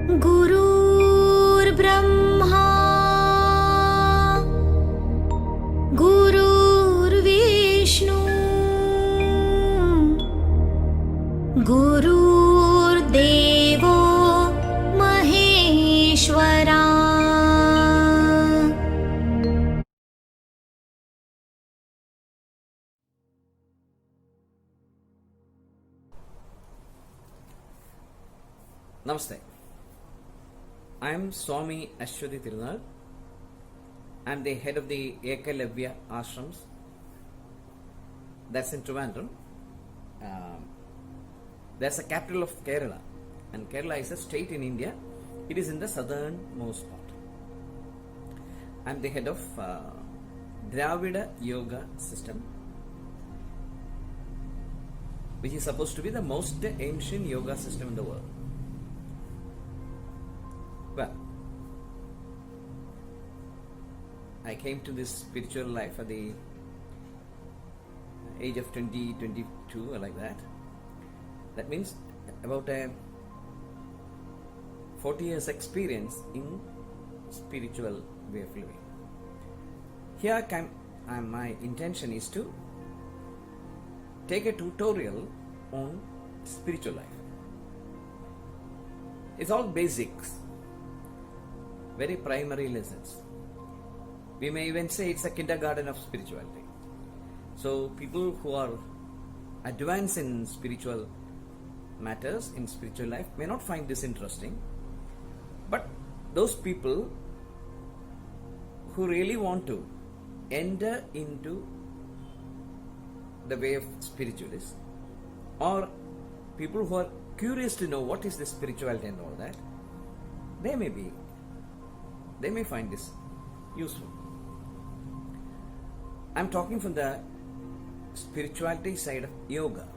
गुरुर्ब्रह्मा गुरुर्विष्णु गुरुर्देवो Maheshwara. Namaste. I am SWAMY THIRUNAL. I am the head of the ASWATHY that's in Trivandrum. That's the capital of Kerala, and Kerala is a state in India. It is in the southernmost part. I am the head of Dravida Yoga system, which is supposed to be the most ancient yoga system in the world. Well, I came to this spiritual life at the age of 20, 22 or like that. That means about a 40 years experience in spiritual way of living. Here my intention is to take a tutorial on spiritual life. It's all basics, very primary lessons. We may even say it's a kindergarten of spirituality. So people who are advanced in spiritual matters, in spiritual life, may not find this interesting. But those people who really want to enter into the way of spiritualists, or people who are curious to know what is this spirituality and all that, they may find this useful. I'm talking from the spirituality side of yoga.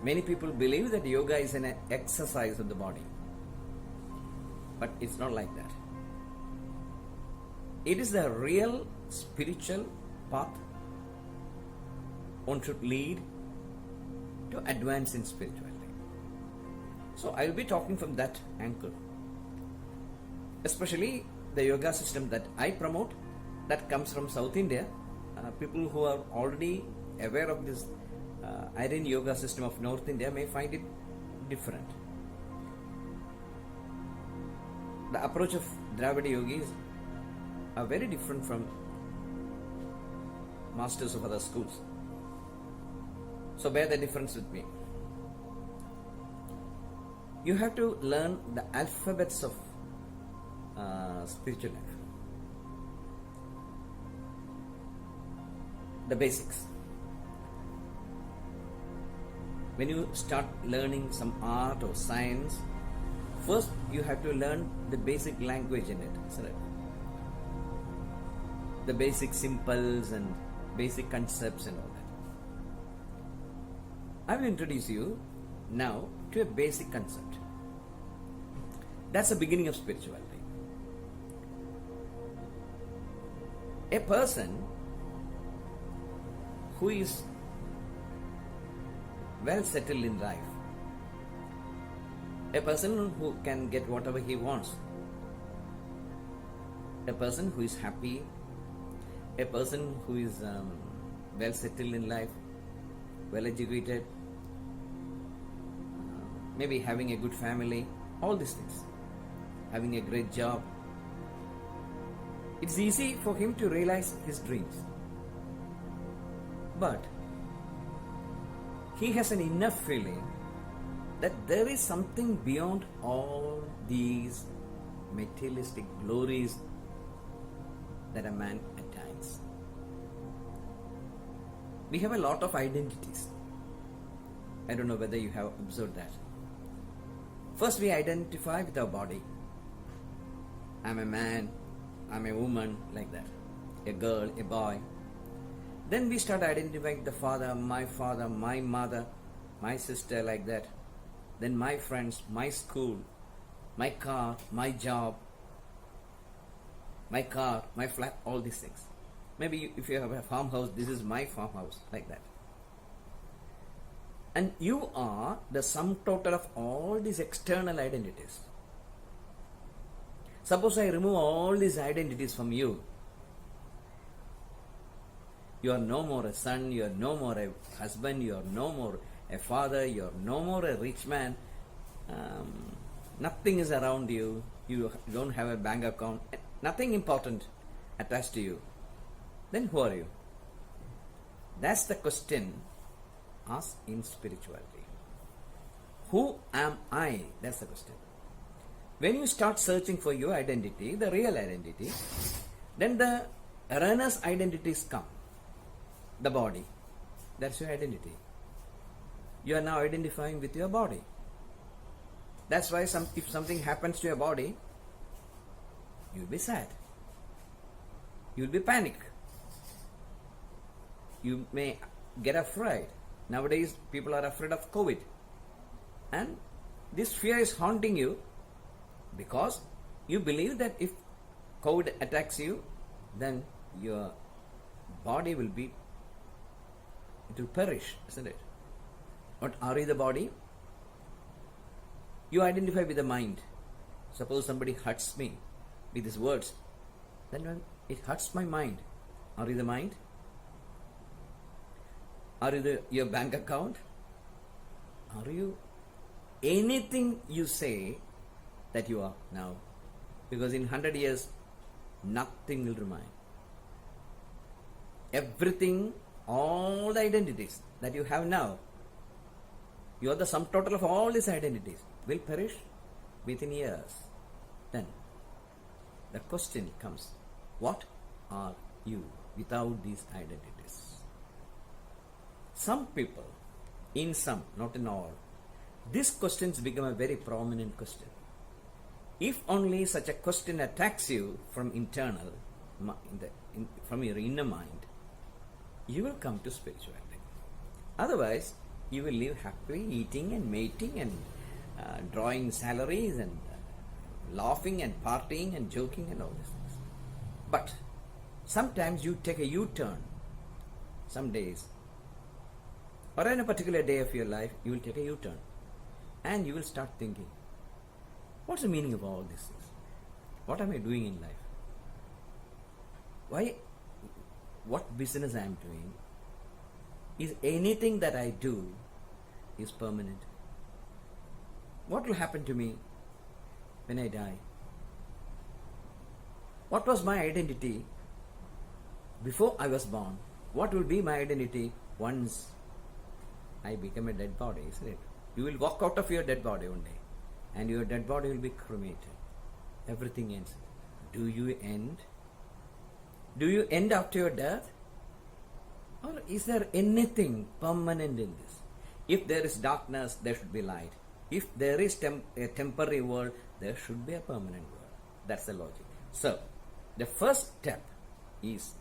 Many people believe that yoga is an exercise of the body, but it's not like that. It is the real spiritual path one should lead to advance in spirituality. So I will be talking from that angle, especially the yoga system that I promote, that comes from South India. People who are already aware of this Iron yoga system of North India may find it different. The approach of Dravida yogis are very different from masters of other schools. So bear the difference with me. You have to learn the alphabets of spiritual life, the basics. When you start learning some art or science, first you have to learn the basic language in it, the basic symbols and basic concepts and all that. I will introduce you now to a basic concept. That's the beginning of spirituality. A person who is well settled in life, a person who can get whatever he wants, a person who is happy, a person who is well settled in life, well educated, maybe having a good family, all these things, having a great job. It's easy for him to realize his dreams. But he has an inner feeling that there is something beyond all these materialistic glories that a man attains. We have a lot of identities. I don't know whether you have observed that. First, we identify with our body. I'm a man, I'm a woman, like that. A girl, a boy. Then we start identifying the father, my mother, my sister, like that. Then my friends, my school, my car, my job, my car, my flat, all these things. Maybe if you have a farmhouse, this is my farmhouse, like that. And you are the sum total of all these external identities. Suppose I remove all these identities from you. You are no more a son, you are no more a husband, you are no more a father, you are no more a rich man. Nothing is around you. You don't have a bank account. Nothing important attached to you. Then who are you? That's the question asked in spirituality. Who am I? That's the question. When you start searching for your identity, the real identity, then the erroneous identities come. The body. That's your identity. You are now identifying with your body. That's why if something happens to your body, you will be sad. You will be panic. You may get afraid. Nowadays, people are afraid of COVID. And this fear is haunting you because you believe that if COVID attacks you, then your body will perish, isn't it? But are you the body? You identify with the mind. Suppose somebody hurts me with his words, then when it hurts my mind, are you the mind? Are you your bank account? Are you anything you say that you are now? Because in 100 years, nothing will remain. Everything, all the identities that you have now, you are the sum total of all these identities, will perish within years. Then the question comes, what are you without these identities? Some people, in some, not in all, these questions become a very prominent question. If only such a question attacks you from internal, from your inner mind, you will come to spirituality. Otherwise, you will live happily, eating and mating and drawing salaries and laughing and partying and joking and all these things. But sometimes you take a U-turn. Some days, or in a particular day of your life, you will take a U-turn and you will start thinking, what's the meaning of all these things? What am I doing in life? What business I am doing? Is anything that I do is permanent? What will happen to me when I die? What was my identity before I was born? What will be my identity once I become a dead body, isn't it? You will walk out of your dead body one day and your dead body will be cremated. Everything ends. Do you end? Do you end after your death? Or is there anything permanent in this? If there is darkness, there should be light. If there is a temporary world, there should be a permanent world. That's the logic. So, the first step is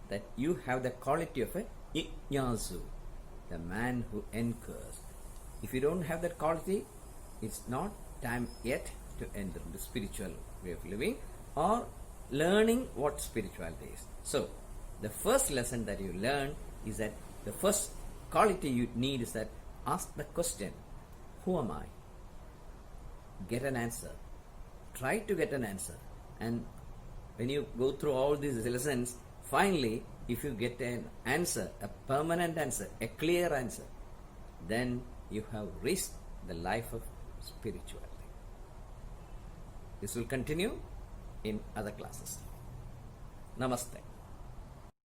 that you have the quality of a Ijnasu, the man who incurs. If you don't have that quality, it's not time yet to enter the spiritual way of living or learning what spirituality is. So, the first lesson that you learn is that the first quality you need is that ask the question, who am I? Get an answer. Try to get an answer. And when you go through all these lessons, finally, if you get an answer, a permanent answer, a clear answer, then you have reached the life of spirituality. This will continue in other classes. Namaste.